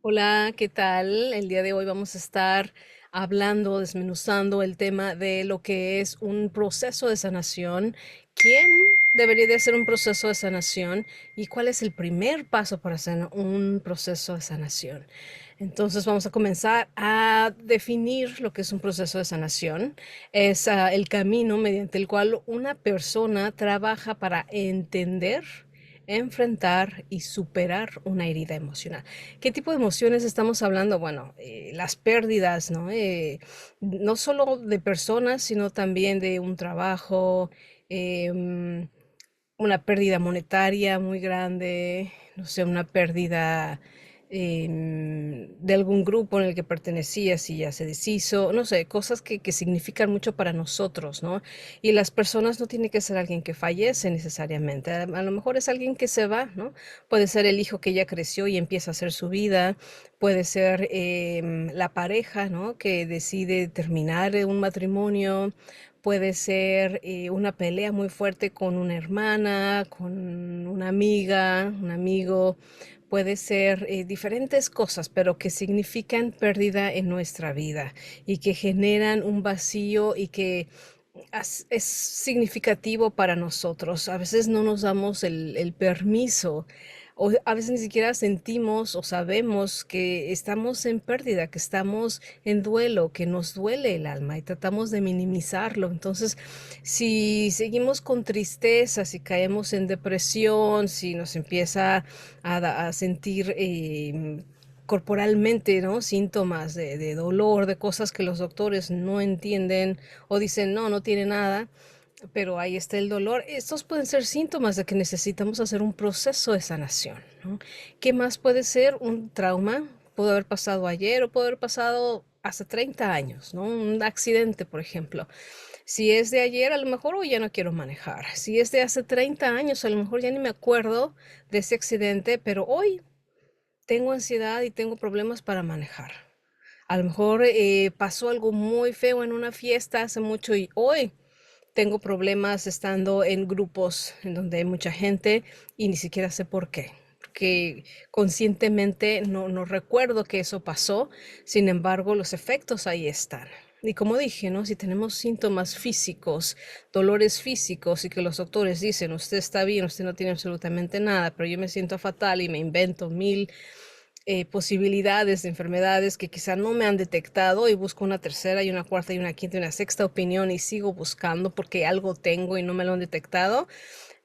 Hola, ¿qué tal? El día de hoy vamos a estar hablando, desmenuzando el tema de lo que es un proceso de sanación. ¿Quién debería de hacer un proceso de sanación y cuál es el primer paso para hacer un proceso de sanación? Entonces vamos a comenzar a definir lo que es un proceso de sanación. Es el camino mediante el cual una persona trabaja para entender, enfrentar y superar una herida emocional. ¿Qué tipo de emociones estamos hablando? Bueno, las pérdidas, ¿no? No solo de personas, sino también de un trabajo, em, una pérdida monetaria muy grande, no sé, una pérdida de algún grupo en el que pertenecías y ya se deshizo, no sé, cosas que significan mucho para nosotros, ¿no? Y las personas no tiene que ser alguien que fallece necesariamente, a lo mejor es alguien que se va, ¿no? Puede ser el hijo que ya creció y empieza a hacer su vida, puede ser la pareja, ¿no? Que decide terminar un matrimonio, puede ser una pelea muy fuerte con una hermana, con una amiga, un amigo, puede ser diferentes cosas, pero que significan pérdida en nuestra vida y que generan un vacío y que es significativo para nosotros. A veces no nos damos el permiso o a veces ni siquiera sentimos o sabemos que estamos en pérdida, que estamos en duelo, que nos duele el alma y tratamos de minimizarlo. Entonces, si seguimos con tristeza, si caemos en depresión, si nos empieza a sentir corporalmente, ¿no? Síntomas de dolor, de cosas que los doctores no entienden o dicen, no, no tiene nada, pero ahí está el dolor. Estos pueden ser síntomas de que necesitamos hacer un proceso de sanación, ¿no? ¿Qué más puede ser? Un trauma. Pudo haber pasado ayer o pudo haber pasado hace 30 años, ¿no? Un accidente, por ejemplo. Si es de ayer, a lo mejor hoy ya no quiero manejar. Si es de hace 30 años, a lo mejor ya ni me acuerdo de ese accidente, pero hoy tengo ansiedad y tengo problemas para manejar. A lo mejor pasó algo muy feo en una fiesta hace mucho y hoy tengo problemas estando en grupos en donde hay mucha gente y ni siquiera sé por qué. Porque conscientemente no recuerdo que eso pasó, sin embargo, los efectos ahí están. Y como dije, ¿no? Si tenemos síntomas físicos, dolores físicos y que los doctores dicen, usted está bien, usted no tiene absolutamente nada, pero yo me siento fatal y me invento mil posibilidades de enfermedades que quizá no me han detectado y busco una tercera y una cuarta y una quinta y una sexta opinión y sigo buscando porque algo tengo y no me lo han detectado.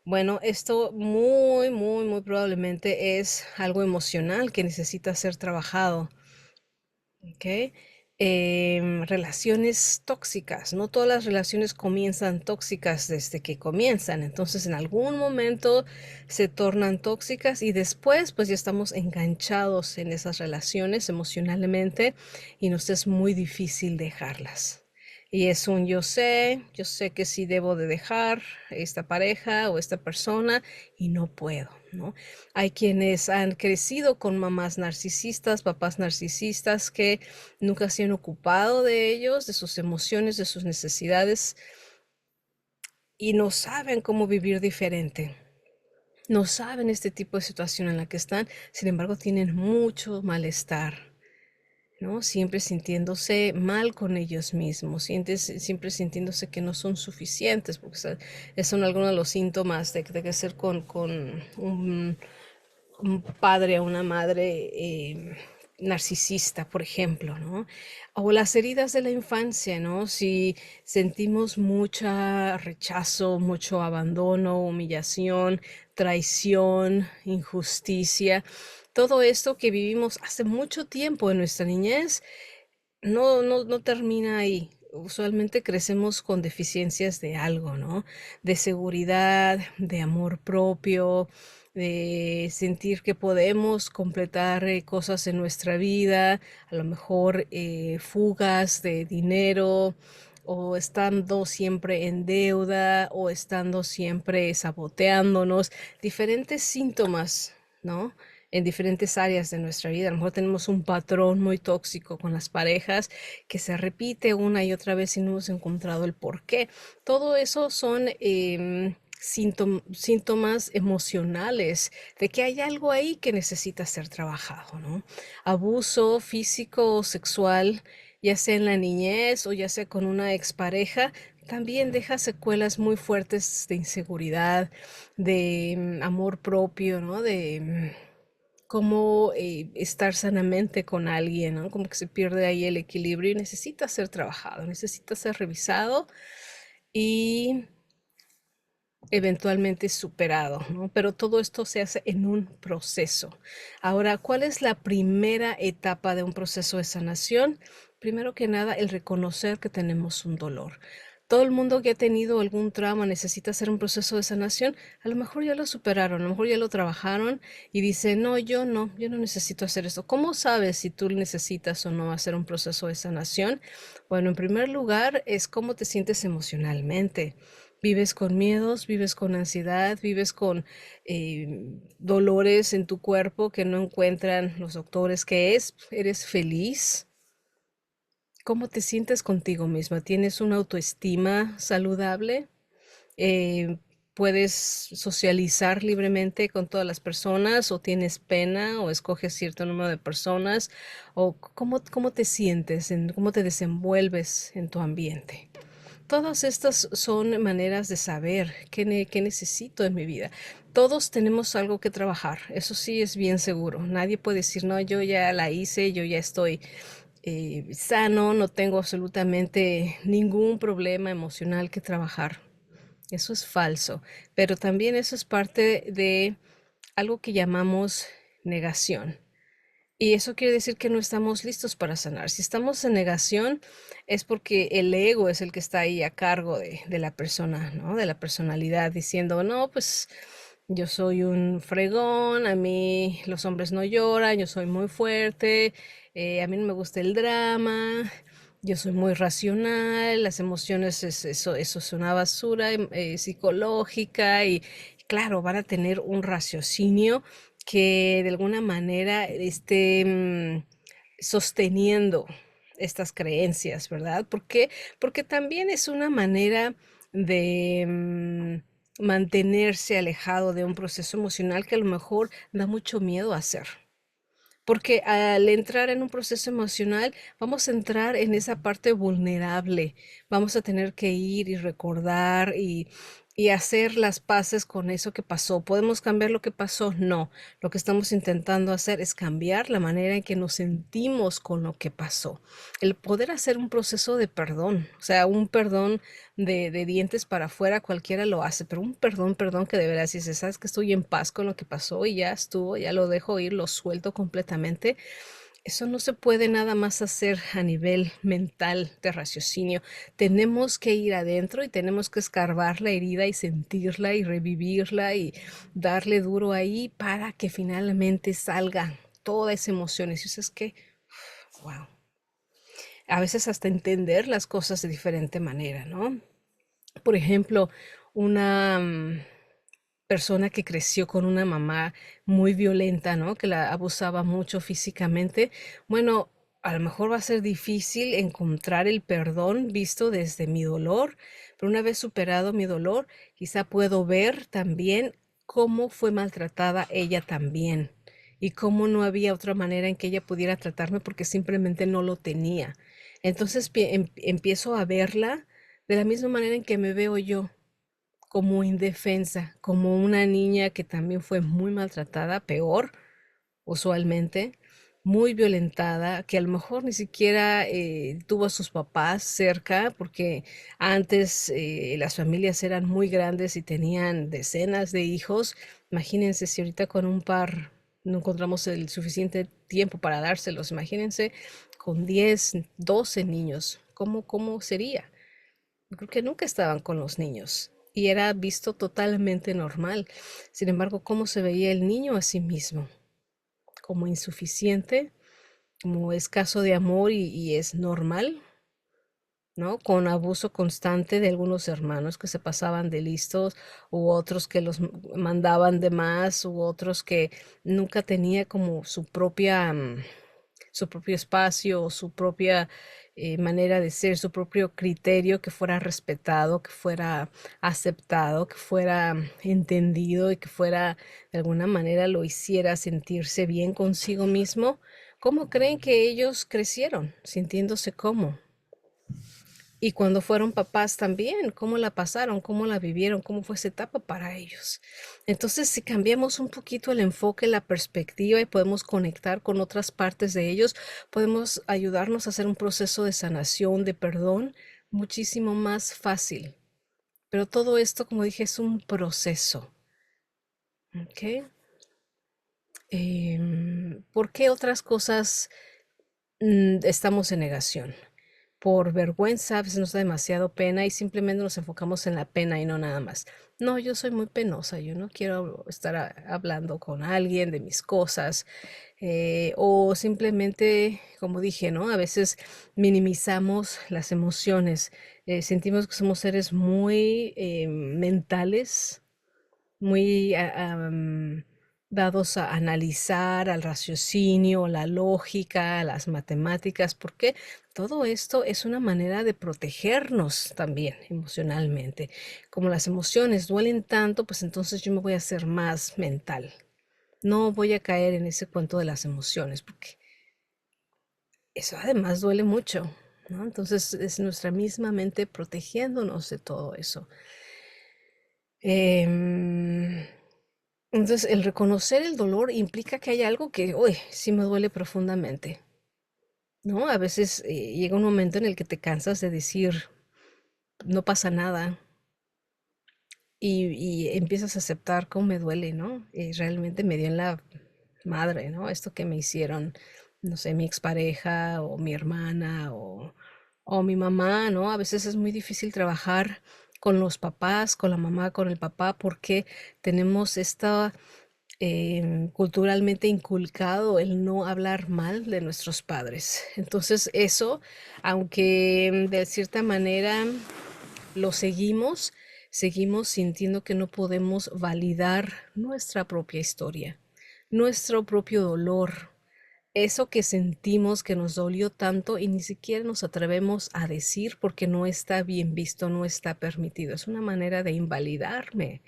Bueno, esto muy probablemente es algo emocional que necesita ser trabajado. ¿Ok? Relaciones tóxicas. No todas las relaciones comienzan tóxicas desde que comienzan. Entonces, en algún momento se tornan tóxicas y después, pues ya estamos enganchados en esas relaciones emocionalmente y nos es muy difícil dejarlas. Y es un yo sé que sí debo de dejar esta pareja o esta persona y no puedo, ¿no? Hay quienes han crecido con mamás narcisistas, papás narcisistas que nunca se han ocupado de ellos, de sus emociones, de sus necesidades y no saben cómo vivir diferente. No saben este tipo de situación en la que están, sin embargo tienen mucho malestar, ¿no? Siempre sintiéndose mal con ellos mismos, siempre sintiéndose que no son suficientes, porque son algunos de los síntomas de ser con un padre o una madre narcisista, por ejemplo, ¿no? O las heridas de la infancia, ¿no? Si sentimos mucho rechazo, mucho abandono, humillación, traición, injusticia, todo esto que vivimos hace mucho tiempo en nuestra niñez, no termina ahí. Usualmente crecemos con deficiencias de algo, ¿no? De seguridad, de amor propio, de sentir que podemos completar cosas en nuestra vida, a lo mejor fugas de dinero, o estando siempre en deuda, o estando siempre saboteándonos, diferentes síntomas, ¿no? En diferentes áreas de nuestra vida. A lo mejor tenemos un patrón muy tóxico con las parejas que se repite una y otra vez y no hemos encontrado el por qué. Todo eso son síntomas emocionales de que hay algo ahí que necesita ser trabajado, ¿no? Abuso físico o sexual, ya sea en la niñez o ya sea con una expareja, también deja secuelas muy fuertes de inseguridad, de amor propio, ¿no? De cómo estar sanamente con alguien, ¿no? Como que se pierde ahí el equilibrio y necesita ser trabajado, necesita ser revisado y eventualmente superado, ¿no? Pero todo esto se hace en un proceso. Ahora, ¿cuál es la primera etapa de un proceso de sanación? Primero que nada, el reconocer que tenemos un dolor. Todo el mundo que ha tenido algún trauma necesita hacer un proceso de sanación. A lo mejor ya lo superaron, a lo mejor ya lo trabajaron y dicen, no, yo no necesito hacer esto. ¿Cómo sabes si tú necesitas o no hacer un proceso de sanación? Bueno, en primer lugar, es cómo te sientes emocionalmente. Vives con miedos, vives con ansiedad, vives con dolores en tu cuerpo que no encuentran los doctores. ¿Qué es? ¿Eres feliz? ¿Cómo te sientes contigo misma? ¿Tienes una autoestima saludable? Eh, ¿Puedes socializar libremente con todas las personas o tienes pena o escoges cierto número de personas? ¿O cómo te sientes, cómo te desenvuelves en tu ambiente? Todas estas son maneras de saber qué necesito en mi vida. Todos tenemos algo que trabajar, eso sí es bien seguro. Nadie puede decir, no, yo ya la hice, yo ya estoy sano, no tengo absolutamente ningún problema emocional que trabajar. Eso es falso, pero también eso es parte de algo que llamamos negación. Y eso quiere decir que no estamos listos para sanar. Si estamos en negación, es porque el ego es el que está ahí a cargo de la persona, ¿no? De la personalidad, diciendo, no, pues yo soy un fregón, a mí los hombres no lloran, yo soy muy fuerte, a mí no me gusta el drama, yo soy muy racional, las emociones, eso es una basura psicológica y claro, van a tener un raciocinio que de alguna manera esté sosteniendo estas creencias, ¿verdad? ¿Por qué? Porque también es una manera de mantenerse alejado de un proceso emocional que a lo mejor da mucho miedo hacer. Porque al entrar en un proceso emocional, vamos a entrar en esa parte vulnerable. Vamos a tener que ir y recordar y hacer las paces con eso que pasó. ¿Podemos cambiar lo que pasó? No. Lo que estamos intentando hacer es cambiar la manera en que nos sentimos con lo que pasó. El poder hacer un proceso de perdón, o sea, un perdón de dientes para afuera, cualquiera lo hace, pero un perdón que de veras dices, sabes que estoy en paz con lo que pasó y ya estuvo, ya lo dejo ir, lo suelto completamente. Eso no se puede nada más hacer a nivel mental de raciocinio. Tenemos que ir adentro y tenemos que escarbar la herida y sentirla y revivirla y darle duro ahí para que finalmente salga toda esa emoción. Y eso es que, wow, a veces hasta entender las cosas de diferente manera, ¿no? Por ejemplo, una persona que creció con una mamá muy violenta, ¿no? Que la abusaba mucho físicamente. Bueno, a lo mejor va a ser difícil encontrar el perdón visto desde mi dolor, pero una vez superado mi dolor, quizá puedo ver también cómo fue maltratada ella también y cómo no había otra manera en que ella pudiera tratarme porque simplemente no lo tenía. Entonces empiezo a verla de la misma manera en que me veo yo, como indefensa, como una niña que también fue muy maltratada, peor usualmente, muy violentada, que a lo mejor ni siquiera tuvo a sus papás cerca, porque antes las familias eran muy grandes y tenían decenas de hijos. Imagínense si ahorita con un par no encontramos el suficiente tiempo para dárselos. Imagínense con 10, 12 niños. ¿Cómo sería? Yo creo que nunca estaban con los niños y era visto totalmente normal. Sin embargo, ¿cómo se veía el niño a sí mismo? Como insuficiente, como escaso de amor y es normal, ¿no? Con abuso constante de algunos hermanos que se pasaban de listos, u otros que los mandaban de más, u otros que nunca tenía como su propia su propio espacio o su propia manera de ser, su propio criterio que fuera respetado, que fuera aceptado, que fuera entendido y que fuera de alguna manera lo hiciera sentirse bien consigo mismo. ¿Cómo creen que ellos crecieron sintiéndose cómo? Y cuando fueron papás también, ¿cómo la pasaron? ¿Cómo la vivieron? ¿Cómo fue esa etapa para ellos? Entonces, si cambiamos un poquito el enfoque, la perspectiva y podemos conectar con otras partes de ellos, podemos ayudarnos a hacer un proceso de sanación, de perdón, muchísimo más fácil. Pero todo esto, como dije, es un proceso. ¿Ok? ¿Por qué otras cosas estamos en negación? Por vergüenza, a veces nos da demasiado pena y simplemente nos enfocamos en la pena y no nada más. No, yo soy muy penosa, yo no quiero estar hablando con alguien de mis cosas, o simplemente, como dije, ¿no? A veces minimizamos las emociones, sentimos que somos seres muy mentales, muy dados a analizar, al raciocinio, la lógica, las matemáticas, porque todo esto es una manera de protegernos también emocionalmente. Como las emociones duelen tanto, pues entonces yo me voy a hacer más mental. No voy a caer en ese cuento de las emociones, porque eso además duele mucho, ¿no? Entonces es nuestra misma mente protegiéndonos de todo eso. Em, entonces, el reconocer el dolor implica que hay algo que, uy, sí me duele profundamente, ¿no? A veces llega un momento en el que te cansas de decir, no pasa nada, y empiezas a aceptar cómo me duele, ¿no? Realmente me dio en la madre, ¿no? Esto que me hicieron, no sé, mi expareja o mi hermana o mi mamá, ¿no? A veces es muy difícil trabajar con los papás, con la mamá, con el papá, porque tenemos esta culturalmente inculcado el no hablar mal de nuestros padres. Entonces eso, aunque de cierta manera lo seguimos, seguimos sintiendo que no podemos validar nuestra propia historia, nuestro propio dolor, eso que sentimos que nos dolió tanto y ni siquiera nos atrevemos a decir porque no está bien visto, no está permitido. Es una manera de invalidarme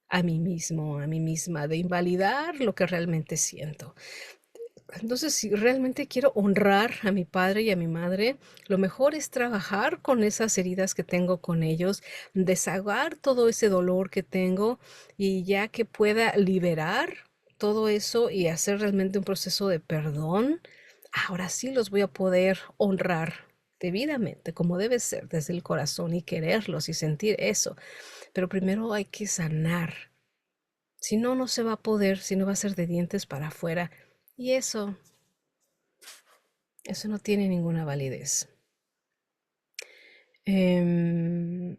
a mí mismo, a mí misma, de invalidar lo que realmente siento. Entonces, si realmente quiero honrar a mi padre y a mi madre, lo mejor es trabajar con esas heridas que tengo con ellos, desahogar todo ese dolor que tengo y ya que pueda liberar todo eso y hacer realmente un proceso de perdón, ahora sí los voy a poder honrar debidamente, como debe ser, desde el corazón y quererlos y sentir eso. Pero primero hay que sanar. Si no, no se va a poder, si no va a ser de dientes para afuera. Y eso no tiene ninguna validez. Em,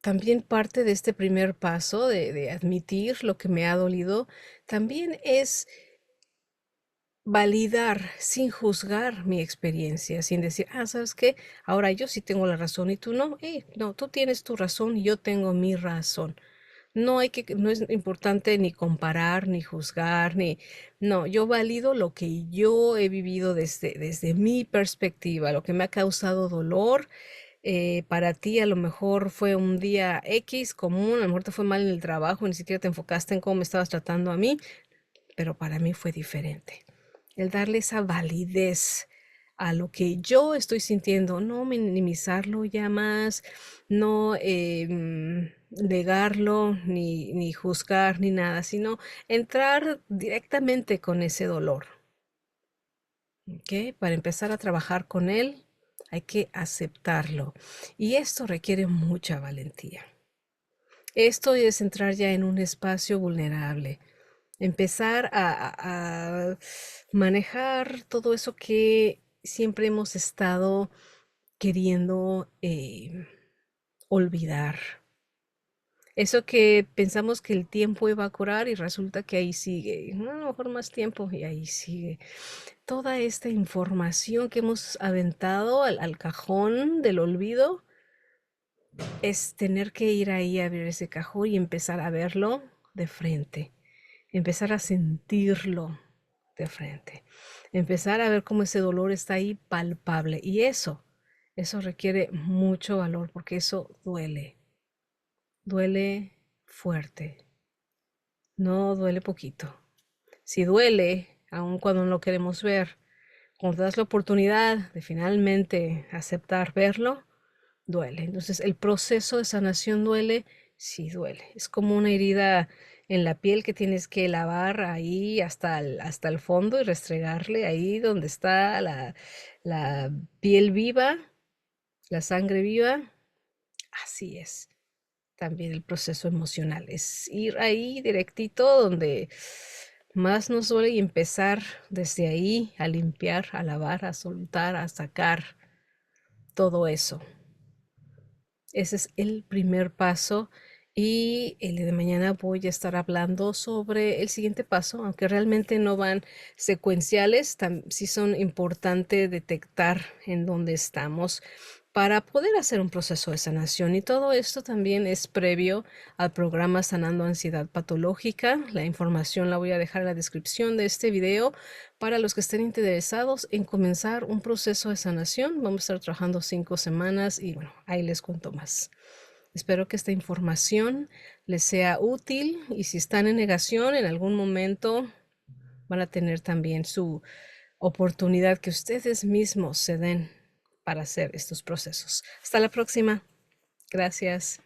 También parte de este primer paso de admitir lo que me ha dolido, también es validar sin juzgar mi experiencia, sin decir, ¿sabes qué? Ahora yo sí tengo la razón y tú no. No, tú tienes tu razón y yo tengo mi razón. No es importante ni comparar, ni juzgar, no, yo valido lo que yo he vivido desde mi perspectiva, lo que me ha causado dolor. Para ti a lo mejor fue un día X común, a lo mejor te fue mal en el trabajo, ni siquiera te enfocaste en cómo me estabas tratando a mí, pero para mí fue diferente. El darle esa validez a lo que yo estoy sintiendo, no minimizarlo ya más, no negarlo, ni juzgar, ni nada, sino entrar directamente con ese dolor. ¿Ok? Para empezar a trabajar con él, hay que aceptarlo. Y esto requiere mucha valentía. Esto es entrar ya en un espacio vulnerable, empezar a manejar todo eso que siempre hemos estado queriendo olvidar. Eso que pensamos que el tiempo iba a curar y resulta que ahí sigue. A lo mejor más tiempo y ahí sigue. Toda esta información que hemos aventado al cajón del olvido es tener que ir ahí a abrir ese cajón y empezar a verlo de frente, empezar a sentirlo, de frente. Empezar a ver cómo ese dolor está ahí palpable. Y eso requiere mucho valor porque eso duele. Duele fuerte. No duele poquito. Si duele, aun cuando no lo queremos ver, cuando te das la oportunidad de finalmente aceptar verlo, duele. Entonces, el proceso de sanación duele, sí duele. Es como una herida en la piel que tienes que lavar ahí hasta el fondo y restregarle ahí donde está la piel viva, la sangre viva. Así es. También el proceso emocional es ir ahí directito donde más nos duele y empezar desde ahí a limpiar, a lavar, a soltar, a sacar todo eso. Ese es el primer paso y el día de mañana voy a estar hablando sobre el siguiente paso, aunque realmente no van secuenciales, sí son importante detectar en dónde estamos para poder hacer un proceso de sanación. Y todo esto también es previo al programa Sanando Ansiedad Patológica. La información la voy a dejar en la descripción de este video para los que estén interesados en comenzar un proceso de sanación. Vamos a estar trabajando 5 semanas y bueno, ahí les cuento más. Espero que esta información les sea útil y si están en negación en algún momento van a tener también su oportunidad que ustedes mismos se den para hacer estos procesos. Hasta la próxima. Gracias.